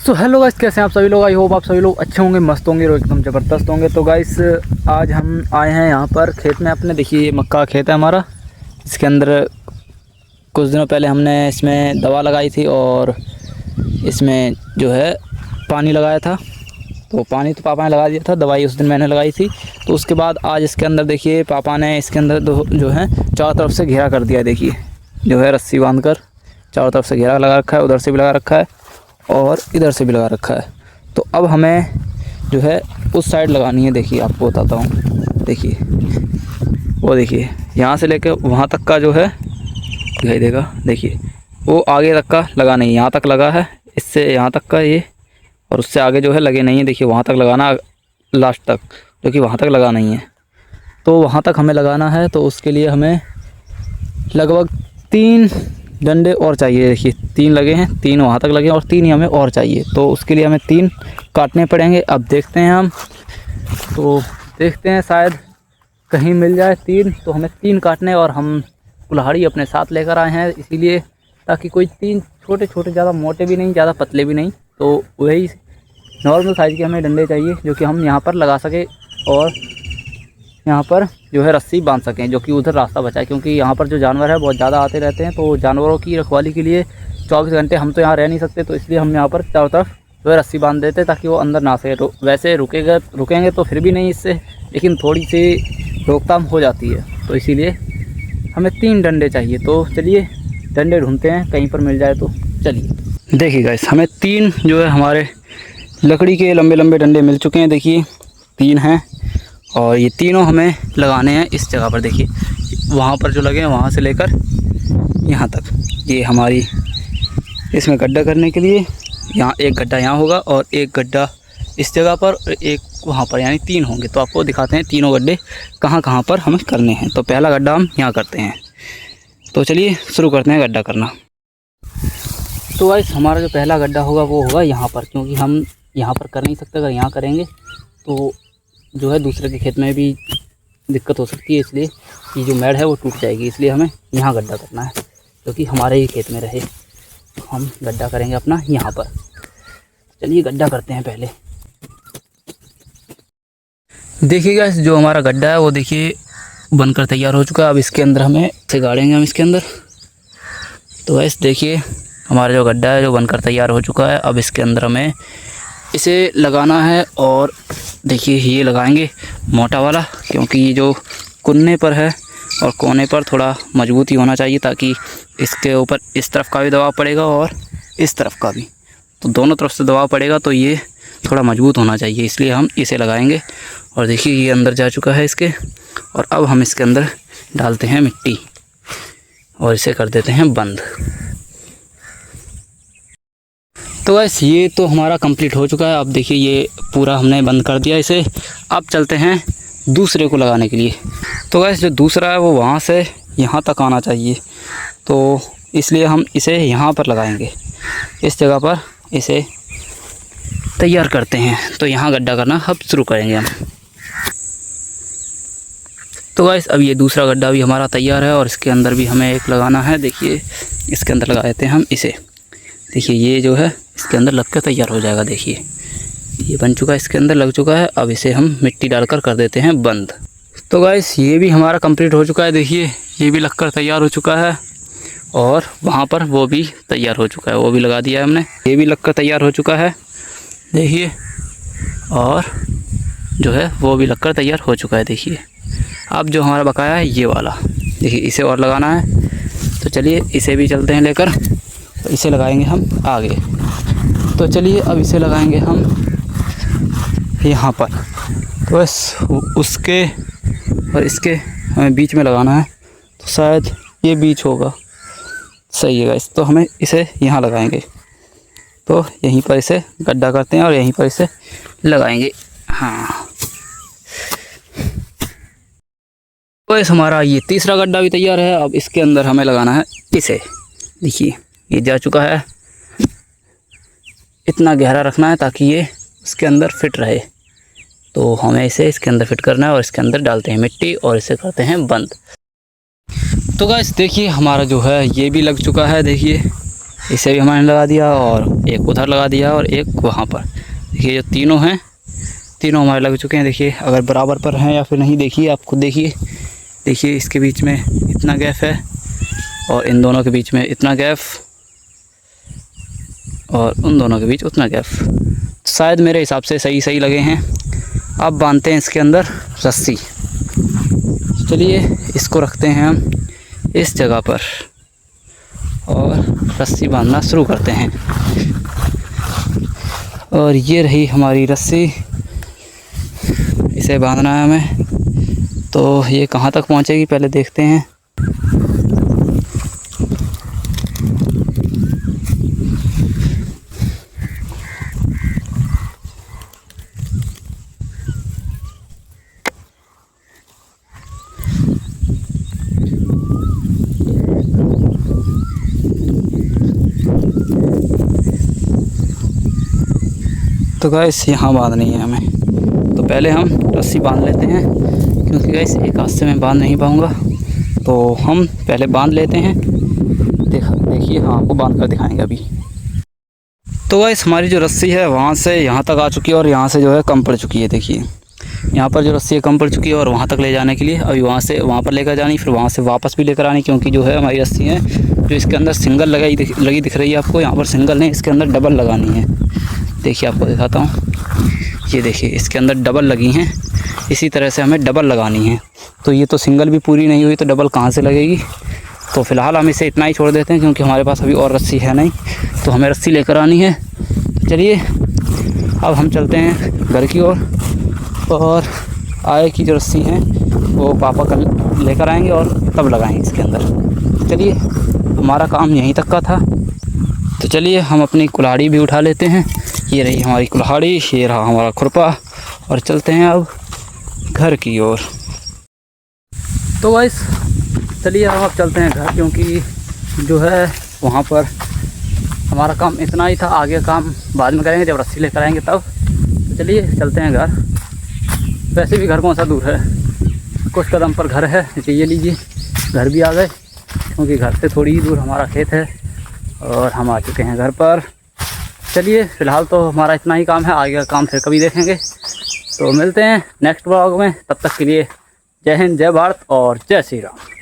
So hello guys, कैसे हैं आप सभी लोग। आई होप आप सभी लोग अच्छे होंगे, मस्त होंगे और एकदम ज़बरदस्त होंगे। तो गाइस आज हम आए हैं यहाँ पर खेत में अपने। देखिए ये मक्का का खेत है हमारा। इसके अंदर कुछ दिनों पहले हमने इसमें दवा लगाई थी और इसमें जो है पानी लगाया था। तो पानी तो पापा ने लगा दिया था, दवाई उस दिन मैंने लगाई थी। तो उसके बाद आज इसके अंदर देखिए पापा ने इसके अंदर जो है चारों तरफ से घेरा कर दिया। देखिए जो है रस्सी बांध कर चारों तरफ से घेरा लगा रखा है, उधर से भी लगा रखा है और इधर से भी लगा रखा है। तो अब हमें जो है उस साइड लगानी है। देखिए आपको बताता हूँ, देखिए वो देखिए यहाँ से लेकर वहाँ तक का जो है दिखाई देगा। देखिए वो आगे तक का लगा नहीं, यहाँ तक लगा है, इससे यहाँ तक का ये, और उससे आगे जो है लगे नहीं है। देखिए वहाँ तक लगाना लास्ट तक, जो कि वहाँ तक लगा नहीं है। तो वहाँ तक हमें लगाना है। तो उसके लिए हमें लगभग 3 डंडे और चाहिए। देखिए 3 लगे हैं, 3 वहाँ तक लगे और 3 ही हमें और चाहिए। तो उसके लिए हमें 3 काटने पड़ेंगे। अब देखते हैं हम, तो देखते हैं शायद कहीं मिल जाए 3। तो हमें 3 काटने, और हम कुल्हाड़ी अपने साथ लेकर आए हैं इसीलिए, ताकि कोई 3 छोटे छोटे, ज़्यादा मोटे भी नहीं, ज़्यादा पतले भी नहीं, तो वही नॉर्मल साइज़ के हमें डंडे चाहिए जो कि हम यहाँ पर लगा सके और यहाँ पर जो है रस्सी बांध सकें, जो कि उधर रास्ता बचाए। क्योंकि यहाँ पर जो जानवर है बहुत ज़्यादा आते रहते हैं, तो जानवरों की रखवाली के लिए 24 घंटे हम तो यहाँ रह नहीं सकते। तो इसलिए हम यहाँ पर चारों तरफ जो है रस्सी बांध देते ताकि वो अंदर ना सके। वैसे रुकेंगे तो फिर भी नहीं इससे, लेकिन थोड़ी सी रोकथाम हो जाती है। तो इसीलिए हमें 3 डंडे चाहिए। तो चलिए डंडे ढूंढते हैं, कहीं पर मिल जाए तो चलिए। देखिए गाइस, हमें 3 जो है हमारे लकड़ी के लंबे लंबे डंडे मिल चुके हैं। देखिए 3 हैं और ये तीनों हमें लगाने हैं इस जगह पर। देखिए वहाँ पर जो लगे हैं, वहाँ से लेकर यहाँ तक, ये हमारी इसमें गड्ढा करने के लिए यहाँ एक गड्ढा यहाँ होगा और एक गड्ढा इस जगह पर और एक वहाँ पर, यानी 3 होंगे। तो आपको दिखाते हैं तीनों गड्ढे कहाँ कहाँ पर हमें करने हैं। तो पहला गड्ढा हम यहाँ करते हैं। तो चलिए शुरू करते हैं गड्ढा करना। तो गाइस हमारा जो पहला गड्ढा होगा वो होगा यहाँ पर, क्योंकि हम यहाँ पर कर नहीं सकते। अगर यहाँ करेंगे तो जो है दूसरे के खेत में भी दिक्कत हो सकती है, इसलिए कि जो मेड़ है वो टूट जाएगी। इसलिए हमें यहाँ गड्ढा करना है जो कि हमारे ही खेत में रहे। तो हम गड्ढा करेंगे अपना यहाँ पर। चलिए गड्ढा करते हैं पहले। देखिएगा जो हमारा गड्ढा है वो देखिए बनकर तैयार हो चुका है। अब इसके अंदर हमें से गाड़ेंगे हम इसके अंदर। तो वैसे देखिए हमारा जो गड्ढा है जो बनकर तैयार हो चुका है। अब इसके अंदर हमें इसे लगाना है, और देखिए ये लगाएंगे मोटा वाला, क्योंकि ये जो कुन्ने पर है और कोने पर थोड़ा मजबूती होना चाहिए, ताकि इसके ऊपर इस तरफ का भी दबाव पड़ेगा और इस तरफ का भी, तो दोनों तरफ से दबाव पड़ेगा, तो ये थोड़ा मजबूत होना चाहिए, इसलिए हम इसे लगाएंगे। और देखिए ये अंदर जा चुका है इसके, और अब हम इसके अंदर डालते हैं मिट्टी और इसे कर देते हैं बंद। तो गाइस ये तो हमारा कंप्लीट हो चुका है। अब देखिए ये पूरा हमने बंद कर दिया इसे। अब चलते हैं दूसरे को लगाने के लिए। तो गाइस जो दूसरा है वो वहाँ से यहाँ तक आना चाहिए, तो इसलिए हम इसे यहाँ पर लगाएंगे, इस जगह पर इसे तैयार करते हैं। तो यहाँ गड्ढा करना अब शुरू करेंगे हम। तो गाइस अब ये दूसरा गड्ढा भी हमारा तैयार है और इसके अंदर भी हमें एक लगाना है। देखिए इसके अंदर लगा देते हैं हम इसे। देखिए ये जो है इसके अंदर लग कर तैयार हो जाएगा। देखिए ये बन चुका है, इसके अंदर लग चुका है। अब इसे हम मिट्टी डालकर कर देते हैं बंद। तो गाइस ये भी हमारा कंप्लीट हो चुका है। देखिए ये भी लगकर तैयार हो चुका है, और वहाँ पर वो भी तैयार हो चुका है, वो भी लगा दिया है हमने। ये भी लगकर तैयार हो चुका है देखिए, और जो है वो भी लगकर तैयार हो चुका है। देखिए अब जो हमारा बकाया है ये वाला, देखिए इसे और लगाना है। तो चलिए इसे भी चलते हैं लेकर, तो इसे लगाएंगे हम आगे। तो चलिए अब इसे लगाएंगे हम यहाँ पर। तो बस उसके और इसके हमें बीच में लगाना है, तो शायद ये बीच होगा, सही है गाइस। तो हमें इसे यहाँ लगाएंगे, तो यहीं पर इसे गड्ढा करते हैं और यहीं पर इसे लगाएंगे। हाँ तो इस हमारा ये तीसरा गड्ढा भी तैयार है। अब इसके अंदर हमें लगाना है इसे। देखिए ये जा चुका है, इतना गहरा रखना है ताकि ये इसके अंदर फिट रहे। तो हमें इसे इसके अंदर फिट करना है और इसके अंदर डालते हैं मिट्टी और इसे करते हैं बंद। तो गाइस देखिए हमारा जो है ये भी लग चुका है। देखिए इसे भी हमने लगा दिया और एक उधर लगा दिया और एक वहाँ पर। देखिए जो तीनों हैं, तीनों हमारे लग चुके हैं। देखिए अगर बराबर पर हैं या फिर नहीं, देखिए आप खुद देखिए। देखिए इसके बीच में इतना गैप है और इन दोनों के बीच में इतना गैप और उन दोनों के बीच उतना गैप। शायद मेरे हिसाब से सही लगे हैं। अब बांधते हैं इसके अंदर रस्सी। चलिए इसको रखते हैं हम इस जगह पर और रस्सी बांधना शुरू करते हैं। और ये रही हमारी रस्सी, इसे बांधना है हमें। तो ये कहाँ तक पहुँचेगी पहले देखते हैं। तो गैस यहाँ बांधनी है हमें, तो पहले हम रस्सी बांध लेते हैं क्योंकि गैस एक हाथ से मैं बांध नहीं पाऊँगा। तो हम पहले बांध लेते हैं। देखिए हाँ, आपको बांध कर दिखाएंगे अभी। तो गैस हमारी जो रस्सी है वहाँ से यहाँ तक आ चुकी है और यहाँ से जो है कम पड़ चुकी है। देखिए यहाँ पर जो रस्सी है कम पड़ चुकी है और वहाँ तक ले जाने के लिए अभी वहाँ से वहाँ पर लेकर जानी, फिर वहाँ से वापस भी लेकर आनी, क्योंकि जो है हमारी रस्सी है जो इसके अंदर सिंगल लगी दिख रही है आपको। यहाँ पर सिंगल नहीं, इसके अंदर डबल लगानी है। देखिए आपको दिखाता हूँ, ये देखिए इसके अंदर डबल लगी हैं। इसी तरह से हमें डबल लगानी है। तो ये तो सिंगल भी पूरी नहीं हुई तो डबल कहाँ से लगेगी। तो फ़िलहाल हम इसे इतना ही छोड़ देते हैं क्योंकि हमारे पास अभी और रस्सी है नहीं, तो हमें रस्सी लेकर आनी है। चलिए अब हम चलते हैं घर की ओर और आगे की जो रस्सी हैं वो पापा कल लेकर आएंगे और तब लगाएंगे इसके अंदर। चलिए हमारा काम यहीं तक का था। तो चलिए हम अपनी कुल्हाड़ी भी उठा लेते हैं। ये रही हमारी कुल्हाड़ी, ये रहा हमारा खुरपा और चलते हैं अब घर की ओर। तो गाइस चलिए अब चलते हैं घर, क्योंकि जो है वहाँ पर हमारा काम इतना ही था। आगे काम बाद में करेंगे जब रस्सी लेकर आएंगे तब। तो चलिए चलते हैं घर। वैसे भी घर कौन सा दूर है, कुछ कदम पर घर है। ये लीजिए घर भी आ गए, क्योंकि घर से थोड़ी ही दूर हमारा खेत है और हम आ चुके हैं घर पर। चलिए फ़िलहाल तो हमारा इतना ही काम है, आगे का काम फिर कभी देखेंगे। तो मिलते हैं नेक्स्ट व्लॉग में, तब तक के लिए जय हिंद, जय भारत और जय श्री राम।